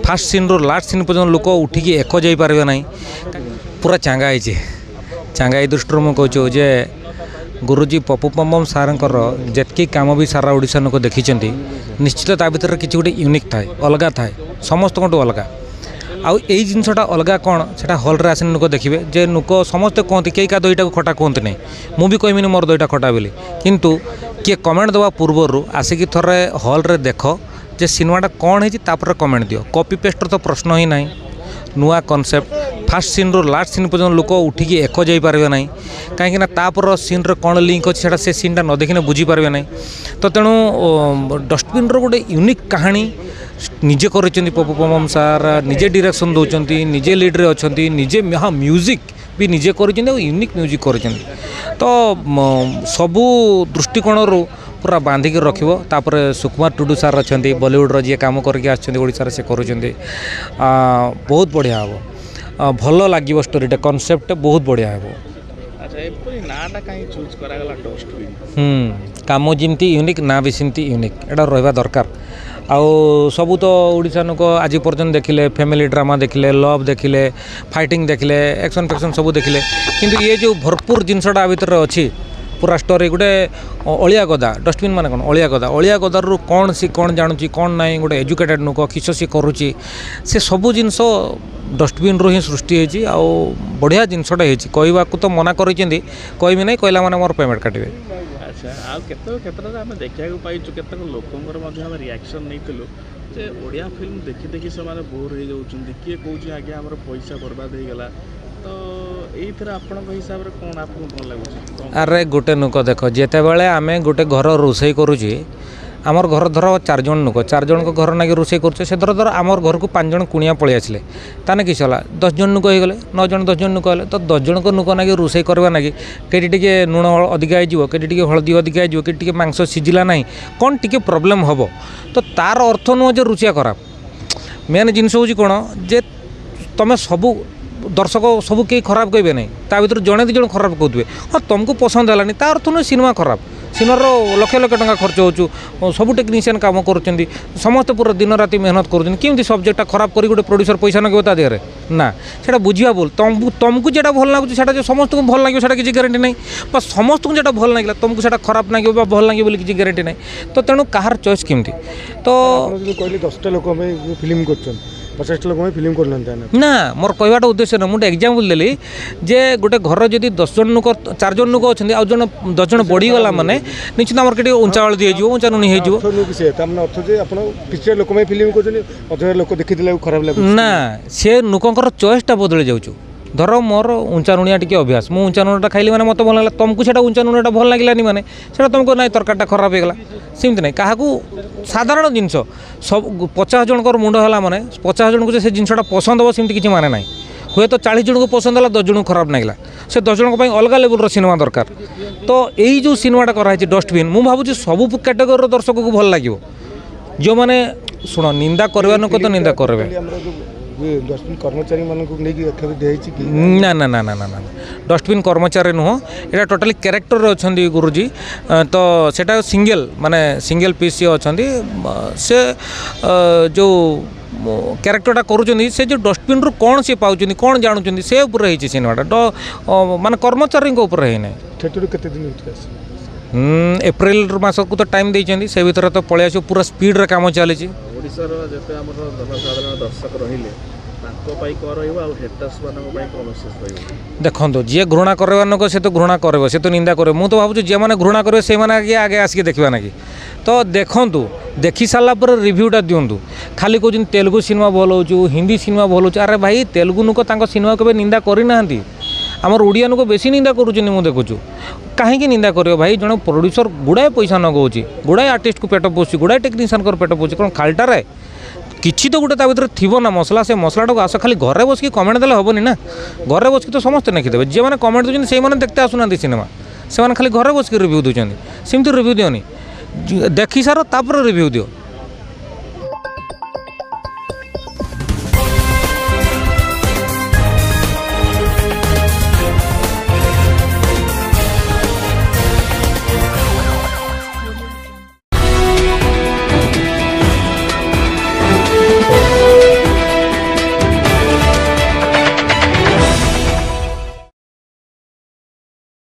fast scene रो last scene पर्यटन लोक उठिकी एक जापारे ना पूरा चांगा है चांगा दृष्टि मुझे कहूँ जे गुरुजी पप्पू पम्पम सारंकर जितकी कम भी सारा ओडिशा लोक देखी निश्चित ता भर कि गोटे यूनिक थाए अलग थाए समस्त अलग आउ यही जिनसा अलग कौन से हल रे आसने लोक देखिए जे लोक समस्ते कहते कई का दईटा खटा कहते नहीं मुझे कहमी मोर दईटा खटा बोली किंतु किए कमेंट देवा पूर्वर आसिक थरे हल रे देख जे सिनेमाटा कौन है कमेंट दियो कॉपी पेस्टर तो प्रश्न ही ना नुआ कॉन्सेप्ट फास्ट सीन रो लास्ट सीन पर्यटन लोक उठिकी एक जापारे ना कहीं तापर सीन रे कौन लिंक अच्छे से सीनटा न देखने बुझीपारे ना तो तेणु डस्टबिन रो गोटे यूनिक कहानी निजे कर पप्पू पम्पम सार निजे डायरेक्शन दौरान निजे लीड रे अच्छा निजे हाँ म्यूजिक भी निजे कर यूनिक म्यूजिक कर तो सबू दृष्टिकोण पूरा बांधिक रखिबो तापर सुकुमार टुडू सार अच्छा बॉलीवुड जी काम करके आसार से कर बहुत बढ़िया हम भल लगे स्टोरीटा कॉन्सेप्ट बहुत बढ़िया हे काम जमी यूनिक ना भी सेमती यूनिक एटा रहा दरकार आउ सबू तो ओडिशा लोक आज पर्यटन देखिले फैमिली ड्रामा देखिले लव देखिले फाइटिंग देखिले एक्शन फैक्शन सब देखिले किंतु ये जो भरपूर जिनसटा भितर अच्छी पूरा स्टोरी गोटे अलिया गदा डस्टबिन मान कौन अलिया गदारू कौन सी कौन जानूँ कौन ना गोटे एजुकेटेड लोक किस सी करुच्ची से सबू जिनस डस्टबिन रू ही सृष्टि होती आउ बढ़िया जिनसटा कहवा तो मना करी कहमी ना कहला मैंने मोर पेमेंट काटे अच्छा क्षेत्र में देखा पाइचु केतक लोकंर रिएक्शन नहीं जे ओडिया फिल्म देखी देखी से बोर हो जाती किए कौन आगे आम पैसा बर्बाद हो गला तो ये आपण हिसाब से कौन आपको कौन लगुच अरे गोटे नुक देख जिते बड़े आम गोटे घर रोसे करुचे आमर घर धर 4 जन नुक 4 जन को घर ना रोसे कर से धर आमर घर को 5 जन कुणिया पलि आसिले ताने किस है 10 जन नुक हो गले 9 जन 10 जन नुक है तो 10 जन को नुक ना रोसे करवा ना कि टे लुण अधिका हो कि हलदी अधिका हो कि मांस सीझिला ना कौन टी प्रोब्लेम हम तो तार अर्थ नुह जो रुचिया खराब मेन जिनस हूँ कौन जे तुम सबू दर्शक सबू कई खराब कहे ना ता भर जड़े 2 जन खराब कहते हाँ तुमको पसंद है ता अर्थ नुह सिनेमा खराब सिनेमार लक्ष लक्ष टका खर्च हो सब टेक्नीशियन काम कर समस्त पूरा दिन राति मेहनत करमती सब्जेक्टा खराब कर गोटे प्रोड्यूसर पैसा नगे ता देहरे ना से बुझा बोल तुमको जेटा भल लगुच से समस्त को भल लगे से किसी गारंटी नहीं समस्त को जेटा भल लगे तुमको से खराब लगे भल लगे बोली किसी गारंटी नहीं तो तेणु कहार चॉइस केमती तो कहली 10टा लोक फिल्म कर 50 लोक फिल्म कर ना मोर कहवाटा उद्देश्य ना मुझे एग्जाम्पल देली जे गोटे घर जदि 10 जन लोक 4 जन लोक अच्छा आउ जन 10 जन बढ़ीगला माने निश्चित आमर के उंचा हलदी हो उंचा नुनी हो लोक फिल्म कर लोक देखी खराब लगे ना से लोकंर चॉइसटा बदली जाऊँ धर मोर उंचा नुनिया टी अभ्यास मुझे उंचा नुनिया खाइली मैंने मत भल लगा तुमको से उंचा नुनिया भल लगे माने से तुमको ना तरकारीटा खराब होगा सेमती ना क्या साधारण जिनस सब 50 जन मुंड है माने 50 जन को से जिनसा पसंद हम सेमती किसी माने ना हुए तो 40 जन को पसंद है 10 जन को खराब लगे से 10 जन अलग लेवल सिनेमा दरकार तो यही जो सिनेमाटा कराई डस्टबिन मुझे भावुँ सब कैटेगोरी दर्शक को भल लगे जो मैंने शुण निंदा करवा लोक तो निंदा करेंगे डस्टबिन कर्मचारी ना ना ना ना ना ना डस्टबिन कर्मचारी नुह यहाँ टोटाली क्यारेक्टर अच्छा गुरुजी तो सेटा सिंगल माने सिंगल पीस अच्छा से जो क्यारेक्टरटा करुँच से जो डस्टबिन रू कौन सी पाँच कौन जानूँ से उपर सिनेमाटा माने कर्मचारी उपर है एप्रिल मास को तो टाइम देते से भर तो पलि आस पूरा स्पीड रे काम चली देखो जी घृणा करवा लोक से तो घृणा कर से तो निंदा करे मुझे तो भावुँ जी मैंने घृणा करेंगे से आगे आगे आसिक देखा ना कि तो देखूँ देखी सारापर रिव्यूटा दिंतु खाली कहते तेलुगु सिनेमा भल हो हिंदी सिनेमा भल हो अरे भाई तेलुगु लोक सिनेमा के निंदा करना आमर ओडिया लोक बेसी निंदा करुँच मुझे देखुँ कहीं निंदा कर भाई जन प्रोड्यूसर गुड़ाए पैसा नगाऊँ गुड़ाए आर्टिस्ट को पेट पोषुची गुड़ाए टेक्नीशियन को पेट पोषुची कौन खालटारे किसी तो गोटे भर थी ना मसला से मसलाटा आस खाली घरे बस कमेंट देले हेनी ना घरे बस तो समस्ते लिखिदेवे जी मैंने कमेंट दूसरी से मैंने देखते आसुना सिनेमा से खाली घरे बस रिव्यू दूसरी सेमती रिव्यू दियोनी देखी सार तापर रिव्यू दियो